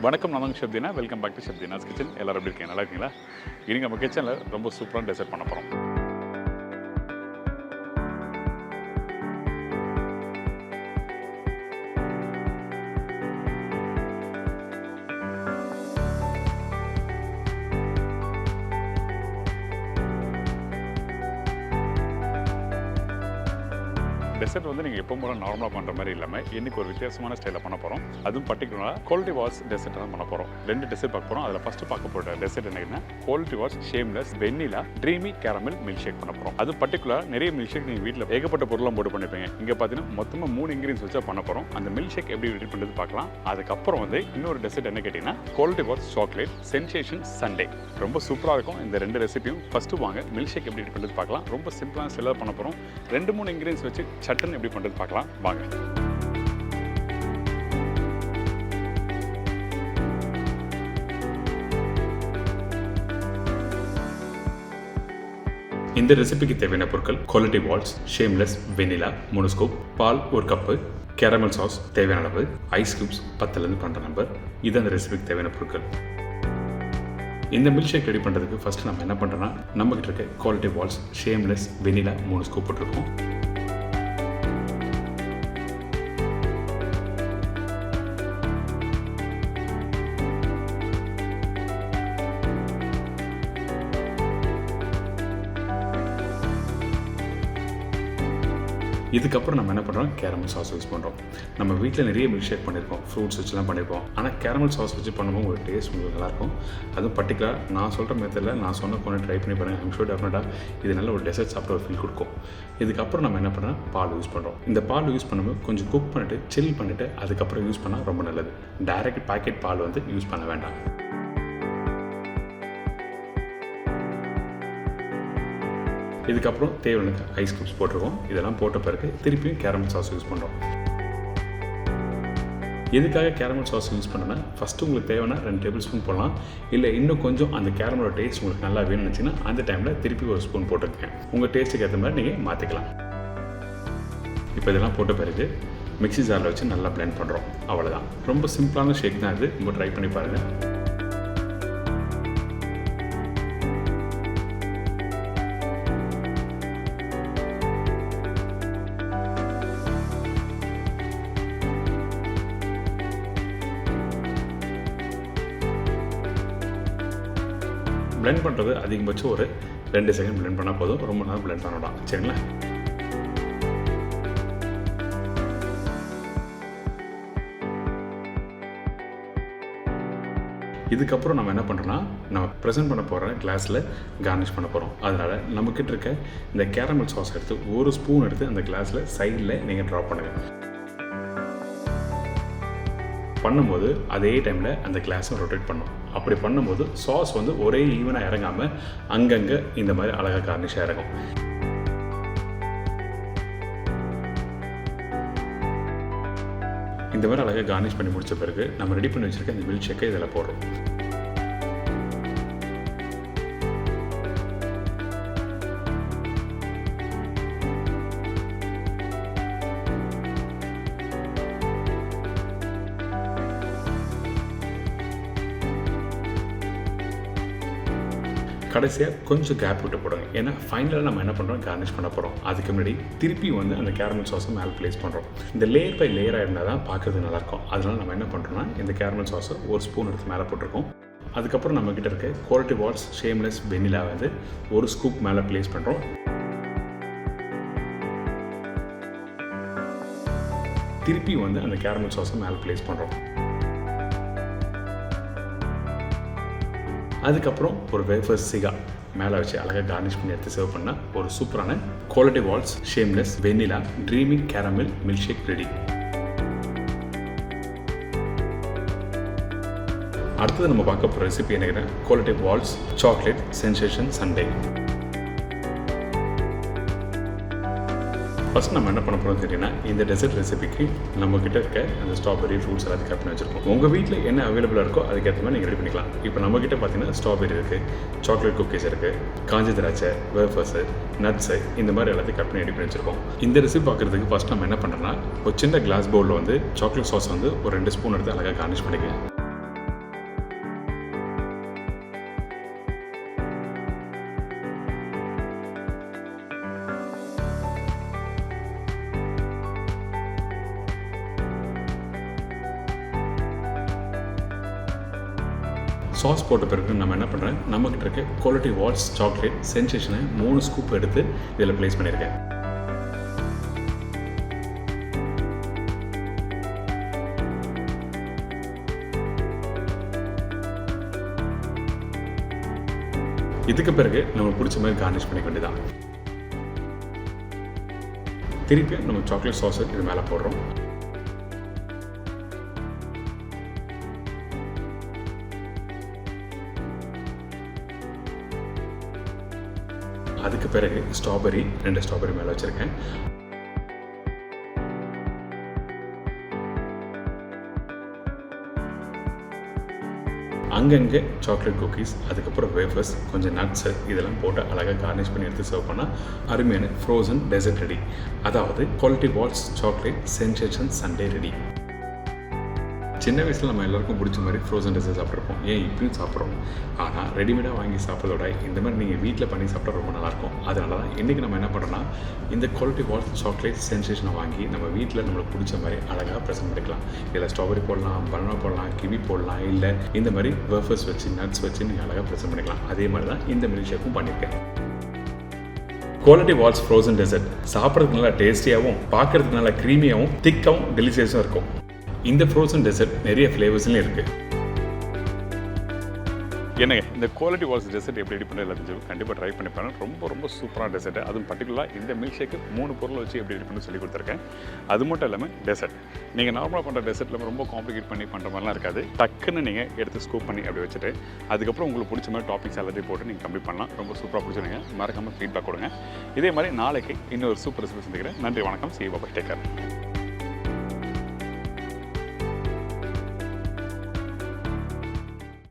வணக்கம், நான் chef Deena. Welcome back to chef Deena's kitchen. எல்லாரும் எப்படி இருக்கீங்க? நல்லா இருக்கீங்களா? இன்னைக்கு நம்ம கிச்சனில் ரொம்ப சூப்பரான டெசர்ட் பண்ண போகிறோம். டெசர்ட் வந்து நீங்கள் எப்போ போல நார்மலாக பண்ணுற மாதிரி இல்லாமல் இன்றைக்கி ஒரு வித்தியாசமான ஸ்டைலில் பண்ண போகிறோம். அதுவும் பர்டிகுலராக குவாலிட்டி வால்ஸ் டெசர்ட் தான் பண்ண போகிறோம். 2 டெசர்ட் பார்க்க போகிறோம். அதில் ஃபஸ்ட்டு பார்க்க போகிற டெசர்ட் என்னன்னா குவாலிட்டி வால்ஸ் ஷேம்லெஸ் வெண்ணிலா ட்ரீமி கேரமல் மில்க் ஷேக் பண்ண போகிறோம். அது பர்டிகுலராக நிறைய மில்க் ஷேக் நீங்கள் வீட்டில் ஏகப்பட்ட பொருளாக போட்டு பண்ணிப்பீங்க. இங்கே பார்த்தீங்கன்னா மொத்தமாக 3 இன்கிரீடியன்ஸ் வச்சா பண்ண போகிறோம். அந்த மில்க் ஷேக் எப்படி ரெடி பண்ணுறது பார்க்கலாம். அதுக்கப்புறம் வந்து இன்னொரு டெசர்ட் என்ன கேட்டிங்கன்னா quality Waals chocolate sensation sundae. ரொம்ப சூப்பராக இருக்கும் இந்த 2 ரெசிபியும். ஃபஸ்ட்டு வாங்க மில்க் ஷேக் எப்படி ரெடி பண்ணுறது பார்க்கலாம். ரொம்ப சிம்பிளான ஸ்டைலாக பண்ண போகிறோம். 2-3 இன்கிரீடியன்ஸ் வச்சு சட்டன் எப்படி பண்ணுறது பார்க்கலாம் வாங்க. இந்த ரெசிபிக்கு தேவையான பொருட்கள் Kwality Wall's shameless vanilla 3 scoop, பால் 1 கப்பு, கேரமல் சாஸ் தேவையான அளவு, ஐஸ் கியூப்ஸ் 10லேருந்து 12 நம்பர். இது அந்த ரெசிபிக்கு தேவையான பொருட்கள். இந்த மில்க் ஷேக் ரெடி பண்ணுறதுக்கு ஃபஸ்ட்டு நம்ம என்ன பண்ணுறோன்னா நம்மகிட்ட இருக்க Kwality Wall's shameless vanilla 3 scoop போட்டிருக்கோம். இதுக்கப்புறம் நம்ம என்ன பண்ணுறோம், கேரமல் சாஸ் யூஸ் பண்ணுறோம். நம்ம வீட்டில் நிறைய மில்க் ஷேக் பண்ணியிருக்கோம், ஃப்ரூட்ஸ் வச்சுலாம் பண்ணியிருப்போம். ஆனால் கேரமல் சாஸ் வச்சு பண்ணும்போது ஒரு டேஸ்ட் உங்களுக்கு நல்லாயிருக்கும். அதுவும் பர்டிகுலராக நான் சொல்கிற மெத்தடில் நான் சொன்ன பொண்ணு ட்ரை பண்ணி பாருங்கள். ஐம் ஷூர் டெஃபினட்டாக இது நல்ல ஒரு டெசர்ட் சாப்பிட்ட ஒரு ஃபீல் கொடுக்கும். இதுக்கப்புறம் நம்ம என்ன பண்ணுறோம், பால் யூஸ் பண்ணுறோம். இந்த பால் யூஸ் பண்ணும்போது கொஞ்சம் குக் பண்ணிவிட்டு சில் பண்ணிவிட்டு அதுக்கப்புறம் யூஸ் பண்ணால் ரொம்ப நல்லது. டைரக்ட் பேக்கெட் பால் வந்து யூஸ் பண்ண வேண்டாம். இதுக்கப்புறம் தேவையான ஐஸ் கியூப்ஸ் போட்டிருக்கோம். இதெல்லாம் போட்ட பிறகு திருப்பியும் கேரமல் சாஸ் யூஸ் பண்ணுறோம். எதுக்காக கேரமல் சாஸ் யூஸ் பண்ணோன்னா ஃபஸ்ட்டு உங்களுக்கு தேவைன்னா 2 டேபிள் ஸ்பூன் போடலாம். இல்லை இன்னும் கொஞ்சம் அந்த கேரமலோட டேஸ்ட் உங்களுக்கு நல்லா வேணும்னு வச்சுன்னா அந்த டைமில் திருப்பி 1 ஸ்பூன் போட்டுருக்கேன். உங்கள் டேஸ்ட்டுக்கு ஏற்ற மாதிரி நீங்கள் மாற்றிக்கலாம். இப்போ இதெல்லாம் போட்ட பிறகு மிக்ஸி ஜாரில் வச்சு நல்லா பிளெண்ட் பண்ணுறோம். அவ்வளோதான். ரொம்ப சிம்பிளான ஷேக் தான் இது. ரொம்ப ட்ரை பண்ணி பாருங்கள். பிளெண்ட் பண்ணுறது அதிகபட்சம் ஒரு 2 செகண்ட் பிளெண்ட் பண்ணால் போதும். ரொம்ப நேரம் பிளெண்ட் பண்ணலாம். சரிங்களா? இதுக்கப்புறம் நம்ம என்ன பண்ணுறோன்னா நம்ம ப்ரெசென்ட் பண்ண போகிற கிளாஸில் கார்னிஷ் பண்ண போகிறோம். அதனால் நம்மக்கிட்ட இருக்க இந்த கேரமல் சாஸ் எடுத்து 1 ஸ்பூன் எடுத்து அந்த கிளாஸில் சைடில் நீங்கள் ட்ராப் பண்ணுங்கள். பண்ணும்போது அதே டைமில் அந்த கிளாஸை ரொட்டேட் பண்ணணும். அப்படி பண்ணும்போது சாஸ் வந்து ஒரே ஈவனாக இறங்காமல் அங்கங்கே இந்த மாதிரி அழகாக கார்னிஷாக இறங்கும். இந்த மாதிரி அழகாக கார்னிஷ் பண்ணி முடித்த பிறகு நம்ம ரெடி பண்ணி வச்சுருக்க இந்த மில்க் ஷேக்கை இதில் போடுறோம். கடைசியாக கொஞ்சம் கேப் விட்டு போடுங்க. ஏன்னா ஃபைனலாக நம்ம என்ன பண்ணுறோம், கார்னிஷ் பண்ண போகிறோம். அதுக்கு முன்னாடி திருப்பி வந்து அந்த கேரமல் சாஸை மேலே ப்ளேஸ் பண்ணுறோம். இந்த லேயர் பை லேயராக இருந்தால் தான் பார்க்குறது நல்லாயிருக்கும். அதனால் நம்ம என்ன பண்ணுறோம்னா இந்த கேரமல் சாஸை 1 ஸ்பூன் எடுத்து மேலே போட்டிருக்கோம். அதுக்கப்புறம் நம்மக்கிட்ட இருக்க குவாலிட்டி வால்ஸ் ஷேம்லெஸ் வெனிலா வந்து 1 ஸ்கூப் மேலே ப்ளேஸ் பண்ணுறோம். திருப்பி வந்து அந்த கேரமல் சாஸை மேலே ப்ளேஸ் பண்ணுறோம். அதுக்கப்புறம் ஒரு வேஃபர் சிகா மேலே வச்சு அழகாக கார்னிஷ் பண்ணி எடுத்து சர்வ் பண்ணால் ஒரு சூப்பரான Kwality Wall's shameless vanilla dreamy caramel milk shake ready. அடுத்தது நம்ம பார்க்க போகிற ரெசிபி என்னன்னா Kwality Waals chocolate sensation sundae. First நம்ம என்ன பண்ண போகிறோம் கேட்டிங்கன்னா இந்த டெசர்ட் ரெசிபிக்கு நம்மக்கிட்ட இருக்க அந்த ஸ்ட்ராபெரி ஃப்ரூட்ஸ் எல்லாத்தையும் கட் பண்ணி வச்சுருக்கோம். உங்கள் வீட்டில் என்ன அவைலபிளாக இருக்கோ அதுக்கேற்ற மாதிரி நீங்கள் ரெடி பண்ணிக்கலாம். இப்போ நம்மக்கிட்ட பார்த்தீங்கன்னா ஸ்ட்ராபெரி இருக்குது, சாக்லேட் குக்கீஸ் இருக்குது, காஞ்ச திராட்சை, வேஃபர்ஸு, நட்ஸு, இந்த மாதிரி எல்லாத்தையும் கட் பண்ணி ரெடி பண்ணி வச்சுருக்கோம். இந்த ரெசிபி பார்க்குறதுக்கு ஃபஸ்ட் நம்ம என்ன பண்ணுறோன்னா ஒரு சின்ன கிளாஸ் பவுலில் வந்து சாக்லேட் சாஸ் வந்து ஒரு 2 ஸ்பூன் எடுத்து அழகாக கார்னிஷ் பண்ணிக்கலாம். சாஸ் போட்ட பிறகு நம்ம என்ன பண்ணுறேன், நம்மக்கிட்ட இருக்க குவாலிட்டி வால்ஸ் சாக்லேட் சென்சேஷனை 3 ஸ்கூப் எடுத்து இதில் ப்ளேஸ் பண்ணியிருக்கேன். இதுக்கு பிறகு நம்ம பிடிச்ச மாதிரி கார்னிஷ் பண்ணிக்க வேண்டியதான். திருப்பி நம்ம சாக்லேட் சாஸ் இது மேலே போடுறோம். அதுக்கு பிறகு ஸ்ட்ராபெரி 2 ஸ்ட்ராபெரி மேலே வச்சுருக்கேன். அங்கங்கே சாக்லேட் குக்கீஸ், அதுக்கப்புறம் வேஃபர்ஸ், கொஞ்சம் நட்ஸு இதெல்லாம் போட்டு அழகாக கார்னிஷ் பண்ணி எடுத்து சர்வ் பண்ணால் அருமையான ஃப்ரோசன் டெசர்ட் ரெடி. அதாவது Kwality Waals chocolate sensation sundae ready. சின்ன வயசில் நம்ம எல்லாருக்கும் பிடிச்ச மாதிரி ஃப்ரோசன் டெசர்ட் சாப்பிட்ருப்போம், ஏன் இப்பயும் சாப்பிட்றோம். ஆனால் ரெடிமேடாக வாங்கி சாப்பிட்றதோட இந்த மாதிரி நீங்கள் வீட்டில் பண்ணி சாப்பிட்டா ரொம்ப நல்லாயிருக்கும். அதனால தான் இன்றைக்கி நம்ம என்ன பண்ணுறோன்னா, இந்த குவாலிட்டி வால்ஸ் சாக்லேட் சென்சேஷனை வாங்கி நம்ம வீட்டில் நம்மளுக்கு பிடிச்ச மாதிரி அழகாக ப்ரெசென்ட் பண்ணிக்கலாம். இதில் ஸ்ட்ராபெரி போடலாம், பனானா போடலாம், கிவி போடலாம், இல்லை இந்த மாதிரி வேஃபர்ஸ் வச்சு நட்ஸ் வச்சு நீங்கள் அழகாக ப்ரெசென்ட் பண்ணிக்கலாம். அதே மாதிரி தான் இந்த மில்க் ஷேக்கும் பண்ணியிருக்கேன். குவாலிட்டி வால்ஸ் ஃப்ரோசன் டெசர்ட் சாப்பிட்றதுக்கு நல்லா டேஸ்டியாகவும், பார்க்குறதுக்கு நல்லா க்ரீமியாகவும், திக்காகவும், டெலிஷியஸாக இருக்கும். இந்த ஃப்ரோசன் டெசர்ட் நிறைய ஃப்ளேவர்ஸ்லையும் இருக்குது. என்னங்க இந்த குவாலிட்டி வால்ஸ் டெசர்ட் எப்படி ரெடி பண்ண எல்லாத்தையும் கண்டிப்பாக ட்ரை பண்ணி பாருங்கள். ரொம்ப ரொம்ப சூப்பரான டெசர்ட். அதுவும் பர்டிகுலராக இந்த மில்க் ஷேக்கு 3 பொருள் வச்சு எப்படி ரெடி பண்ணி சொல்லி கொடுத்துருக்கேன். அது மட்டும் இல்லாமல் டெசர்ட் நீங்கள் நார்மலாக பண்ணுற டெசர்ட்டில் ரொம்ப காம்ப்ளிகேட் பண்ணி பண்ணுற மாதிரிலாம் இருக்காது. டக்குன்னு நீங்கள் எடுத்து ஸ்கூப் பண்ணி அப்படி வச்சுட்டு அதுக்கப்புறம் உங்களுக்கு பிடிச்ச மாதிரி டாப்பிக்ஸ் எல்லாத்தையும் போட்டு நீங்கள் கம்ப்ளீட் பண்ணலாம். ரொம்ப சூப்பராக பிடிச்சிருங்க. மறக்காமல் ஃபீட்பேக் கொடுங்க. இதே மாதிரி நாளைக்கு இன்னொரு சூப்பர் ரெசிபி சந்திக்கிறேன். நன்றி, வணக்கம். See you, bye, take care.